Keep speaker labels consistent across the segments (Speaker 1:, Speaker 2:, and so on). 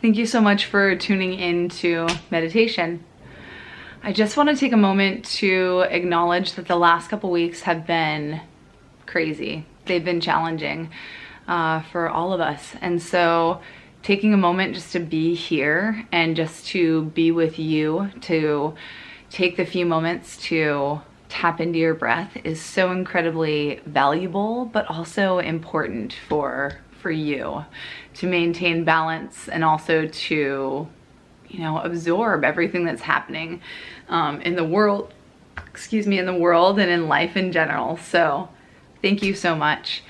Speaker 1: Thank you so much for tuning into meditation. I just want to take a moment to acknowledge that the last couple weeks have been crazy. They've been challenging for all of us. And so taking a moment just to be here and just to be with you, to take the few moments to tap into your breath is so incredibly valuable, but also important for you to maintain balance and also to, absorb everything that's happening in the world, in the world and in life in general. So thank you so much.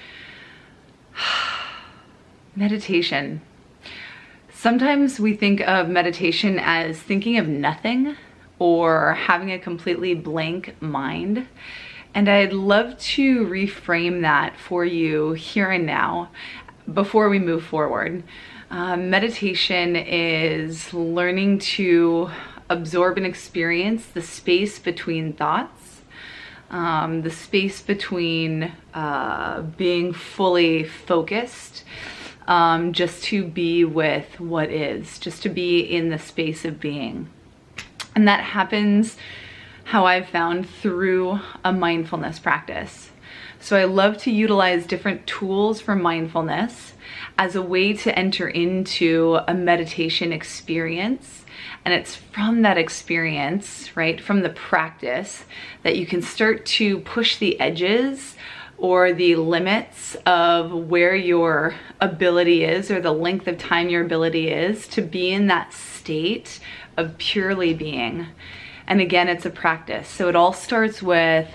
Speaker 1: Meditation. Sometimes we think of meditation as thinking of nothing or having a completely blank mind. And I'd love to reframe that for you here and now before we move forward. Meditation is learning to absorb and experience the space between thoughts, the space between being fully focused, just to be with what is, just to be in the space of being. And that happens, how I've found, through a mindfulness practice. So I love to utilize different tools for mindfulness as a way to enter into a meditation experience. And it's from that experience, right, from the practice, that you can start to push the edges or the limits of where your ability is, or the length of time your ability is to be in that state of purely being. And again, it's a practice. So it all starts with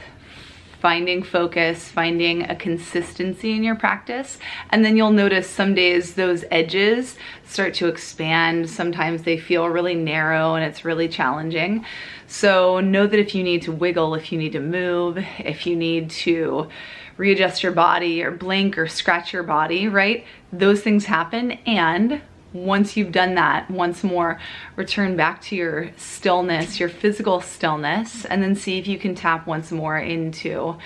Speaker 1: finding focus, finding a consistency in your practice. And then you'll notice some days those edges start to expand. Sometimes they feel really narrow and it's really challenging. So know that if you need to wiggle, if you need to move, if you need to readjust your body or blink or scratch your body, right? Those things happen. And once you've done that, once more, return back to your stillness, your physical stillness, and then see if you can tap once more into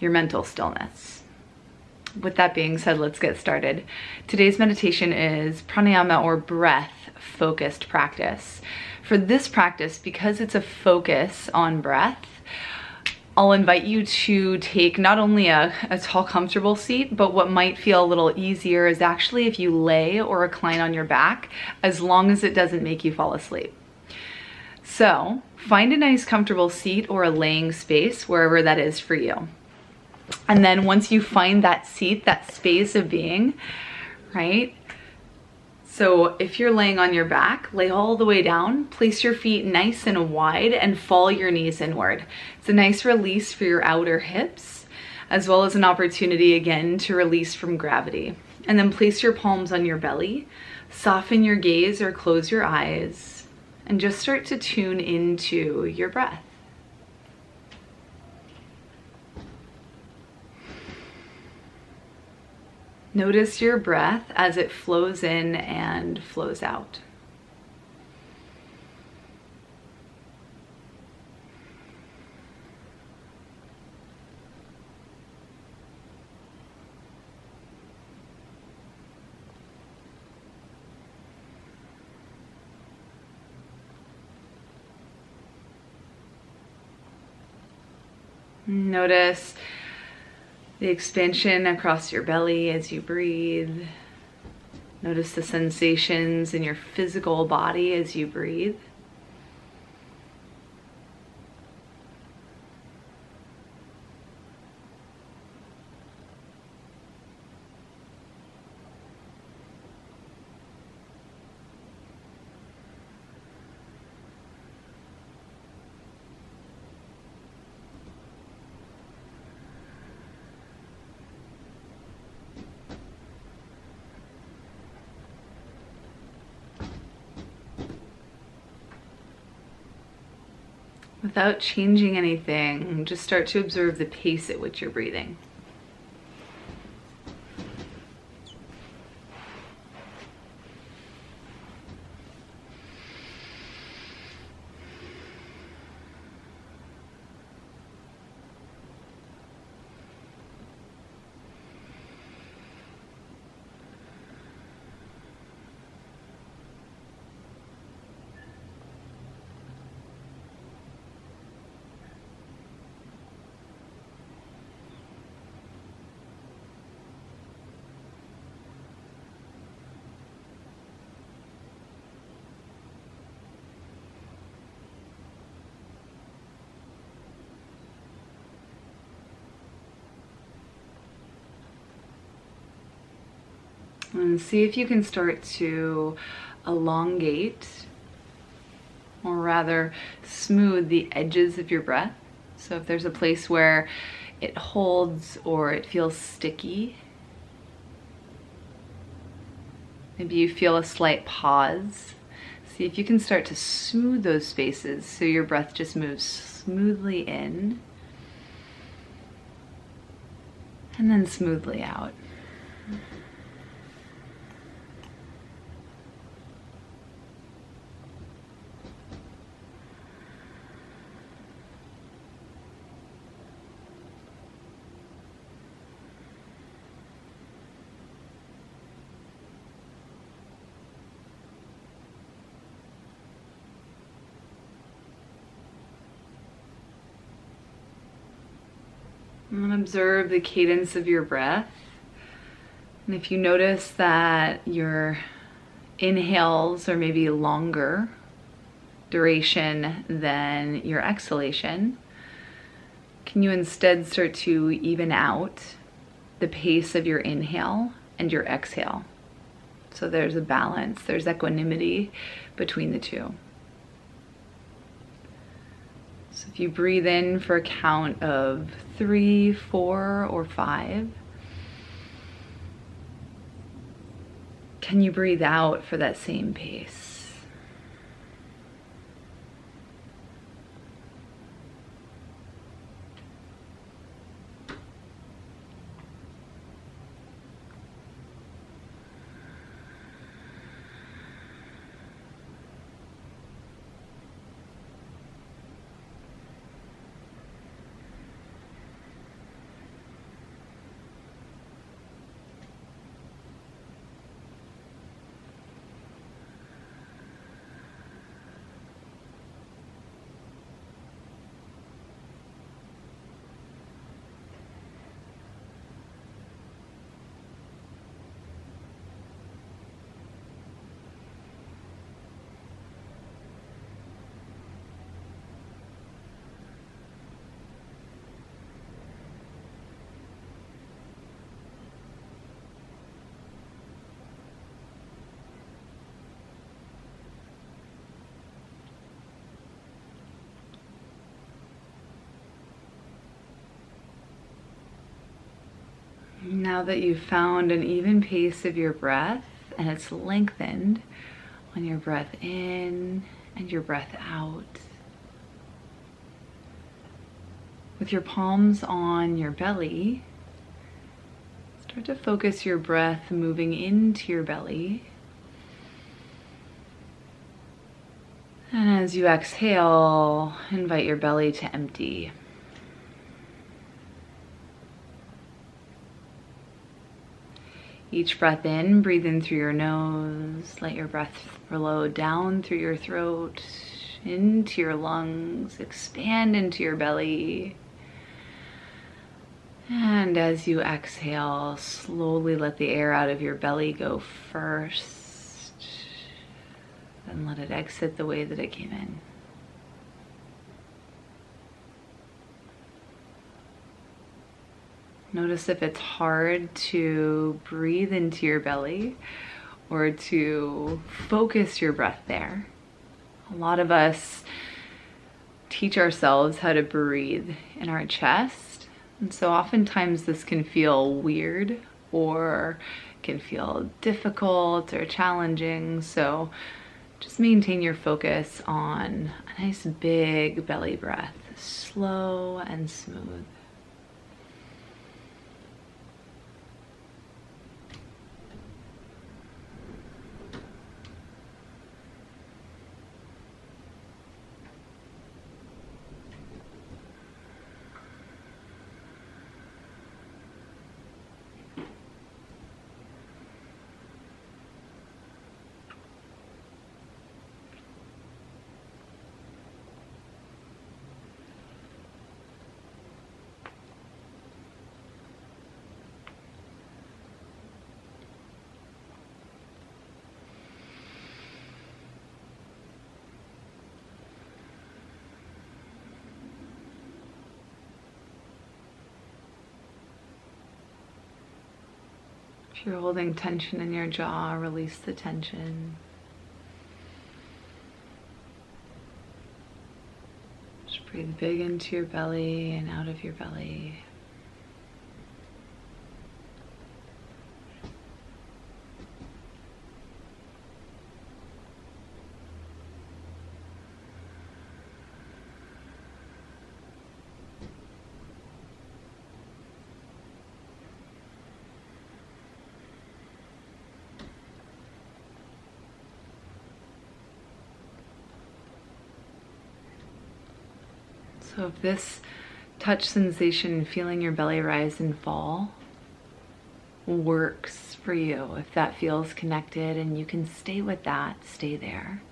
Speaker 1: your mental stillness. With that being said, let's get started. Today's meditation is pranayama, or breath focused practice. For this practice, because it's a focus on breath, I'll invite you to take not only a tall, comfortable seat, but what might feel a little easier is actually if you lay or recline on your back, as long as it doesn't make you fall asleep. So find a nice, comfortable seat or a laying space, wherever that is for you. And then once you find that seat, that space of being, right? So if you're laying on your back, lay all the way down, place your feet nice and wide and fall your knees inward. It's a nice release for your outer hips, as well as an opportunity again to release from gravity. And then place your palms on your belly, soften your gaze or close your eyes, and just start to tune into your breath. Notice your breath as it flows in and flows out. Notice the expansion across your belly as you breathe. Notice the sensations in your physical body as you breathe. Without changing anything, just start to observe the pace at which you're breathing. And see if you can start to elongate, or rather smooth the edges of your breath. So if there's a place where it holds or it feels sticky, maybe you feel a slight pause. See if you can start to smooth those spaces so your breath just moves smoothly in and then smoothly out. And observe the cadence of your breath. And if you notice that your inhales are maybe longer duration than your exhalation, can you instead start to even out the pace of your inhale and your exhale? So there's a balance, there's equanimity between the two. So if you breathe in for a count of 3, 4, or 5, can you breathe out for that same pace? Now that you've found an even pace of your breath and it's lengthened on your breath in and your breath out, with your palms on your belly, start to focus your breath moving into your belly. And as you exhale, invite your belly to empty. Each breath in, breathe in through your nose. Let your breath flow down through your throat, into your lungs, expand into your belly. And as you exhale, slowly let the air out of your belly go first. Then let it exit the way that it came in. Notice if it's hard to breathe into your belly or to focus your breath there. A lot of us teach ourselves how to breathe in our chest, and so oftentimes this can feel weird or can feel difficult or challenging. So just maintain your focus on a nice big belly breath, slow and smooth. If you're holding tension in your jaw, release the tension. Just breathe big into your belly and out of your belly. So if this touch sensation, feeling your belly rise and fall, works for you, if that feels connected and you can stay with that, stay there.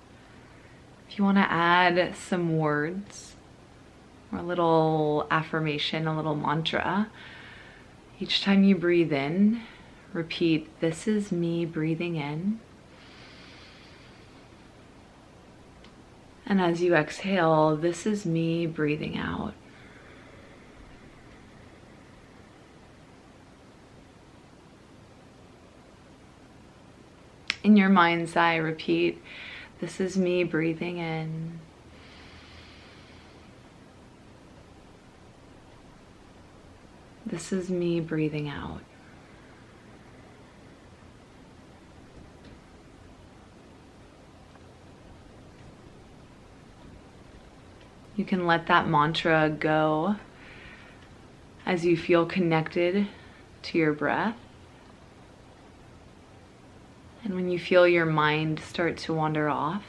Speaker 1: If you want to add some words or a little affirmation, a little mantra, each time you breathe in, repeat, "This is me breathing in." And as you exhale, "This is me breathing out." In your mind's eye, repeat, "This is me breathing in." "This is me breathing out." You can let that mantra go as you feel connected to your breath. And when you feel your mind start to wander off,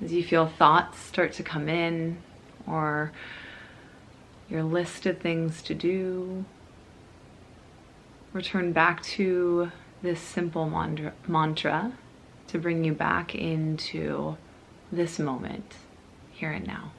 Speaker 1: as you feel thoughts start to come in, or your list of things to do, return back to this simple mantra to bring you back into this moment, here and now.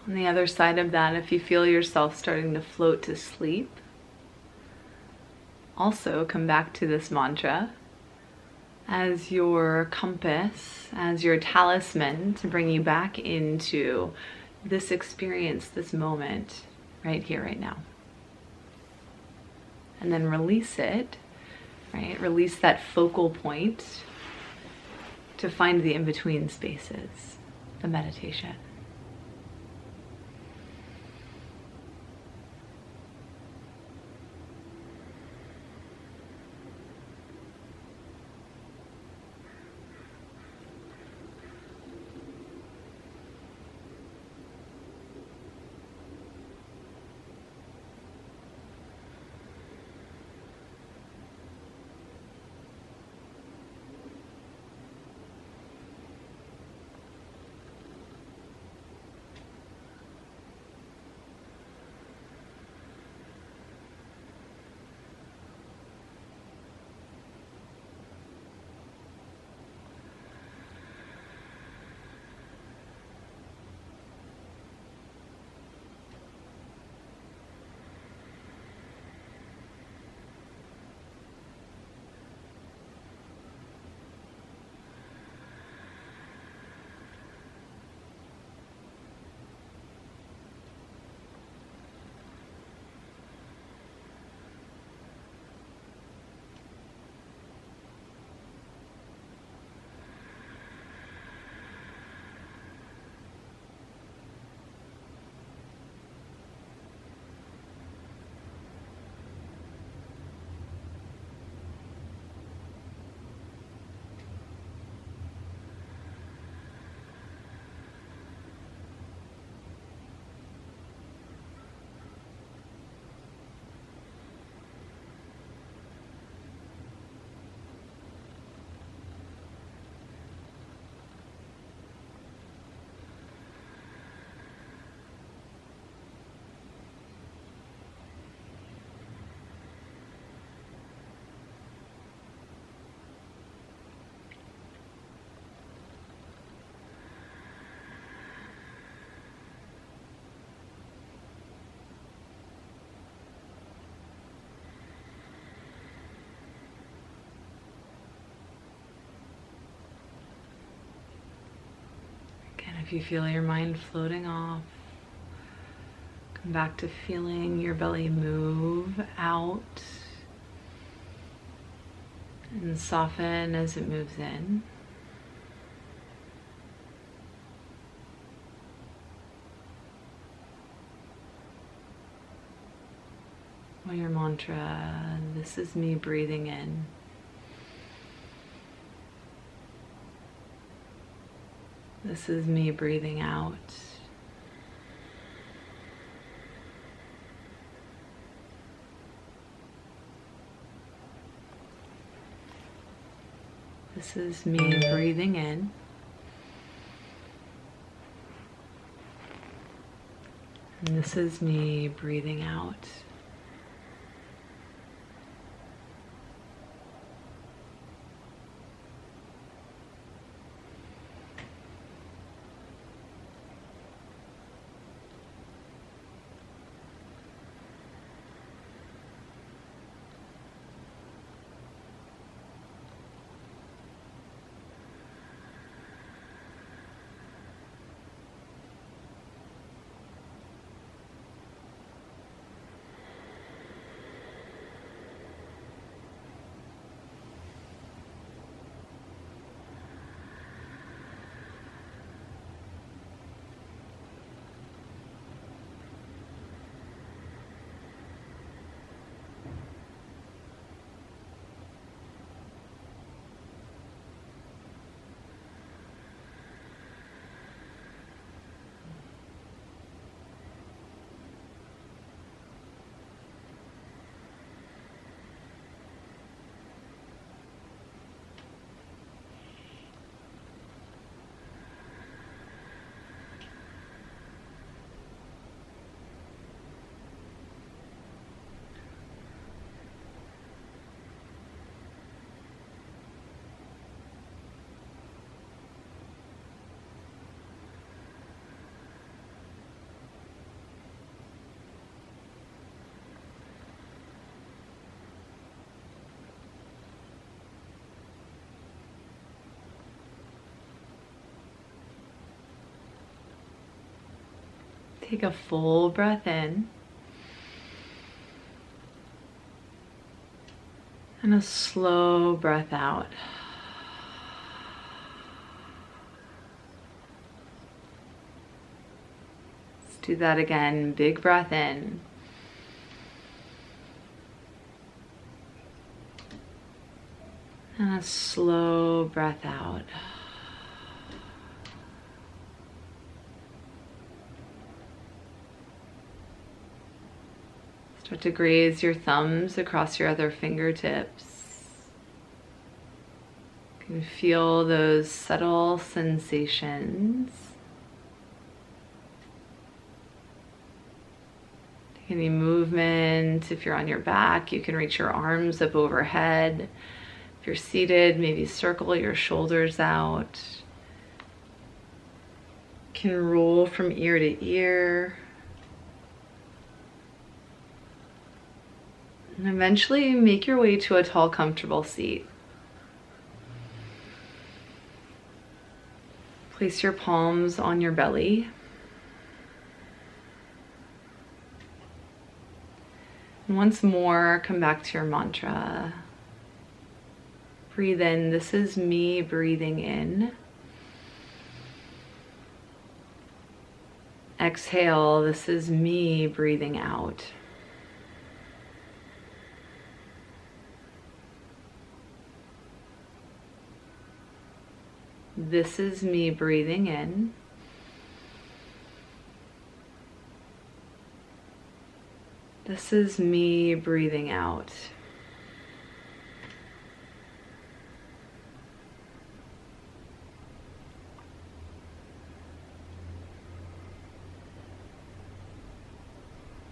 Speaker 1: On the other side of that, if you feel yourself starting to float to sleep, also come back to this mantra as your compass, as your talisman to bring you back into this experience, this moment, right here, right now. And then release it, right? Release that focal point to find the in-between spaces, the meditation. If you feel your mind floating off, come back to feeling your belly move out and soften as it moves in. Or your mantra, this is me breathing in. This is me breathing out. This is me breathing in. And this is me breathing out. Take a full breath in and a slow breath out. Let's do that again. Big breath in. And a slow breath out. Start to graze your thumbs across your other fingertips. You can feel those subtle sensations. Take any movement. If you're on your back, you can reach your arms up overhead. If you're seated, maybe circle your shoulders out. You can roll from ear to ear. And eventually make your way to a tall, comfortable seat. Place your palms on your belly. And once more, come back to your mantra. Breathe in. This is me breathing in. Exhale. This is me breathing out. This is me breathing in. This is me breathing out.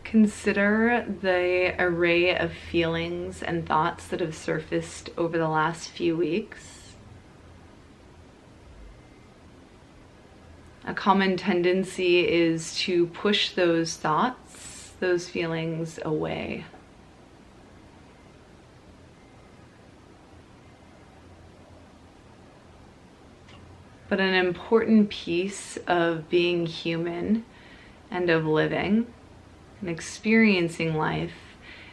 Speaker 1: Consider the array of feelings and thoughts that have surfaced over the last few weeks. A common tendency is to push those thoughts, those feelings away. But an important piece of being human and of living and experiencing life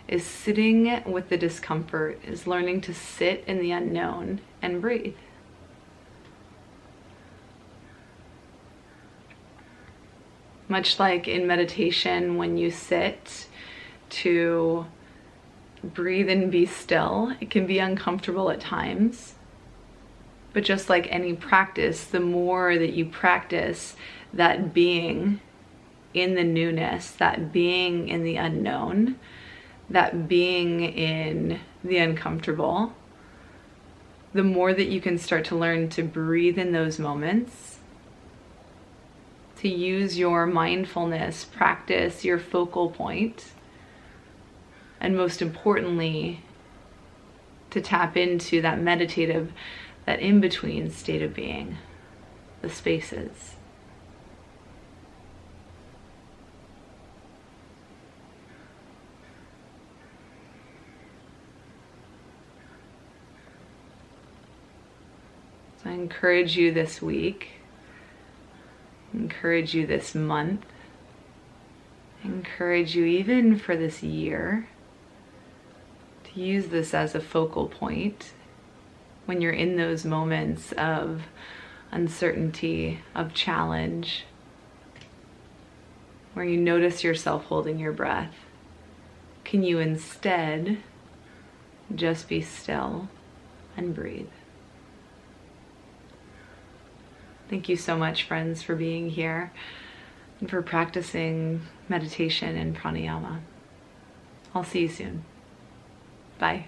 Speaker 1: is sitting with the discomfort, is learning to sit in the unknown and breathe. Much like in meditation, when you sit to breathe and be still, it can be uncomfortable at times. But just like any practice, the more that you practice that being in the newness, that being in the unknown, that being in the uncomfortable, the more that you can start to learn to breathe in those moments, to use your mindfulness practice, your focal point, and most importantly, to tap into that meditative, that in-between state of being, the spaces. So I encourage you this week, encourage you this month, encourage you even for this year to use this as a focal point when you're in those moments of uncertainty, of challenge, where you notice yourself holding your breath. Can you instead just be still and breathe? Thank you so much, friends, for being here and for practicing meditation and pranayama. I'll see you soon. Bye.